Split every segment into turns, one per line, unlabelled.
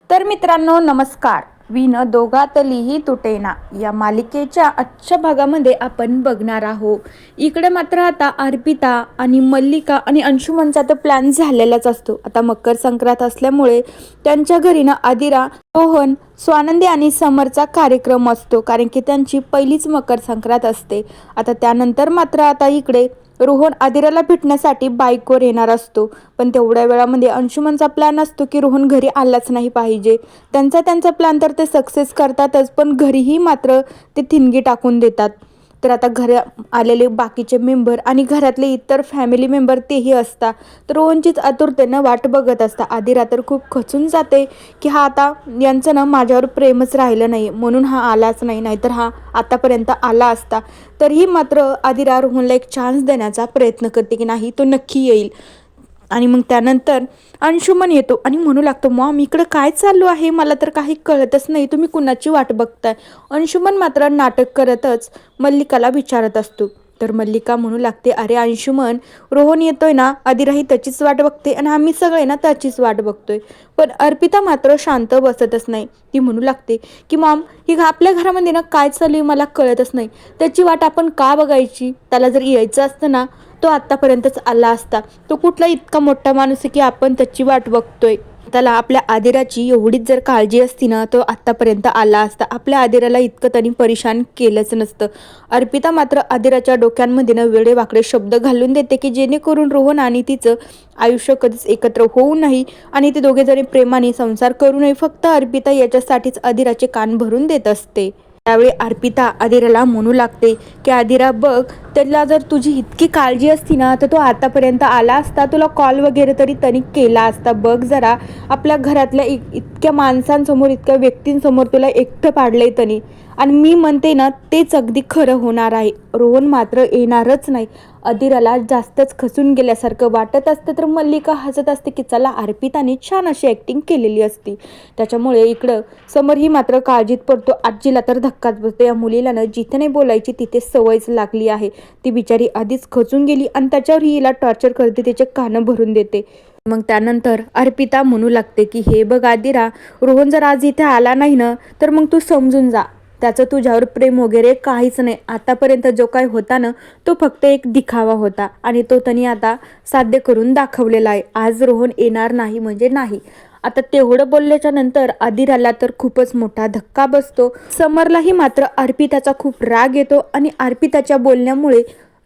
तर मित्रांनो नमस्कार. विण दोघातलीही तुटेना या मालिकेच्या आजच्या भागामध्ये आपण बघणार आहोत. इकडे मात्र आता अर्पिता आणि मल्लिका आणि अंशुमनचा तर प्लॅन झालेलाच असतो. आता मकर संक्रांत असल्यामुळे त्यांच्या घरी ना आदिरा, रोहन, स्वानंदी आणि समरचा कार्यक्रम असतो, कारण की त्यांची पहिलीच मकर संक्रांत असते. आता त्यानंतर मात्र आता इकडे रोहन आदिराला भेटण्यासाठी बाईकवर येणार असतो, पण तेवढ्या वेळामध्ये अंशुमनचा प्लॅन असतो की रोहन घरी आलाच नाही पाहिजे. त्यांचा प्लॅन तर ते सक्सेस करतातच, पण घरीही मात्र ते ठिणगी टाकून देतात. तर आता घर आलेले बाकीचे मेंबर आणि घरातले इतर फॅमिली मेंबर तेही असतात. तर रोहनचीच आतुरतेनं वाट बघत असतात. आदिरा तर खूप खचून जाते की हा आता यांचं ना माझ्यावर प्रेमच राहिलं नाही म्हणून हा आलाच नाही, नाहीतर हा आतापर्यंत आला असता. तरीही मात्र आदिरा रोहनला एक चान्स देण्याचा प्रयत्न करते की नाही तो नक्की येईल. आणि मग त्यानंतर अंशुमन येतो आणि म्हणू लागतो, मॉम इकडं काय चालू आहे, मला तर काही कळतच नाही, तुम्ही कुणाची वाट बघताय. अंशुमन मात्र नाटक करतच मल्लिकाला विचारत असतो. तर मल्लिका म्हणू लागते, अरे अंशुमन, रोहन येतोय ना, आदिराही त्याचीच वाट बघते आणि आम्ही सगळे ना त्याचीच वाट बघतोय. पण अर्पिता मात्र शांत बसतच नाही. ती म्हणू लागते की मॉम, ही आपल्या घरामध्ये ना काय चालू आहे मला कळतच नाही. त्याची वाट आपण का बघायची? त्याला जर यायचं असतं ना तो आत्तापर्यंतच आला असता. तो कुठला इतका मोठा माणूस आहे की आपण त्याची वाट बघतोय? त्याला आपल्या आदिराची एवढीच जर काळजी असती ना तो आत्तापर्यंत आला असता. आपल्या आदिराला इतकं त्यांनी परेशान केलंच नसतं. अर्पिता मात्र आदिराच्या डोक्यांमध्ये ना वेडेवाकडे शब्द घालून देते की जेणेकरून रोहन आणि तिचं आयुष्य कधीच एकत्र होऊ नाही आणि ते दोघे जणी प्रेमाने संसार करू नये. फक्त अर्पिता याच्यासाठीच आदिराचे कान भरून देत असते. त्यावेळी अर्पिता आदिराला म्हणू लागते की आदिरा बघ, त्याला जर तुझी इतकी काळजी असती ना तर तो आतापर्यंत आला असता, तुला कॉल वगैरे तरी त्यांनी केला असता. बघ जरा, आपल्या घरातल्या इतक्या माणसांसमोर, इतक्या व्यक्तींसमोर तुला एकटं पाडलंय त्यांनी. आणि मी म्हणते ना तेच अगदी खरं होणार आहे. रोहन मात्र येणारच नाही. आदिराला जास्तच खचून गेल्यासारखं वाटत असतं. तर मल्लिका हसत असते की चला, अर्पिताने छान अशी ॲक्टिंग केलेली असती. त्याच्यामुळे इकडं समरही मात्र काळजीत पडतो. आजीला तर धक्काच बसतो. या मुलीला ना जिथे नाही बोलायची तिथे सवयच लागली आहे. ती बिचारी आधीच खचून गेली आणि त्याच्यावर हिला टॉर्चर करते, तिचे कानं भरून देते. मग त्यानंतर अर्पिता म्हणू लागते की हे बघ आदिरा, रोहन जर आज इथे आला नाही ना तर मग तू समजून जा, त्याचं तुझ्यावर प्रेम वगैरे काहीच नाही. आतापर्यंत जो काय होता ना तो फक्त एक दिखावा होता आणि तो त्यांनी आता साध्य करून दाखवलेला आहे. आज रोहन येणार नाही म्हणजे नाही. आता तेवढं बोलल्याच्या नंतर आदिराला तर खूपच मोठा धक्का बसतो. समरलाही मात्र अर्पिताचा खूप राग येतो आणि अर्पिताच्या बोलण्यामुळे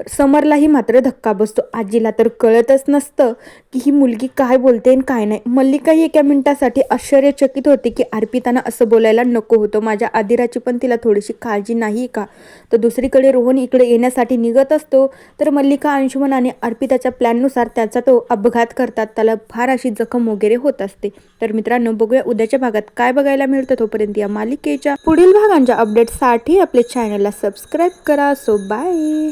समरलाही मात्र धक्का बसतो. आजीला तर कळतच नसतं की ही मुलगी काय बोलते आणि काय नाही. मल्लिकाही एका मिनिटासाठी आश्चर्यचकित होते की अर्पितानं असं बोलायला नको होतं. माझ्या आदिराची पण तिला थोडीशी काळजी नाही का? तर दुसरीकडे रोहन इकडे येण्यासाठी निघत असतो. तर मल्लिका, अंशुमन आणि अर्पिताच्या प्लॅननुसार त्याचा तो अपघात करतात. त्याला फार अशी जखम वगैरे होत असते. तर मित्रांनो, बघूया उद्याच्या भागात काय बघायला मिळतं. तोपर्यंत या मालिकेच्या पुढील भागांच्या अपडेटसाठी आपले चॅनलला सबस्क्राईब करा. So bye.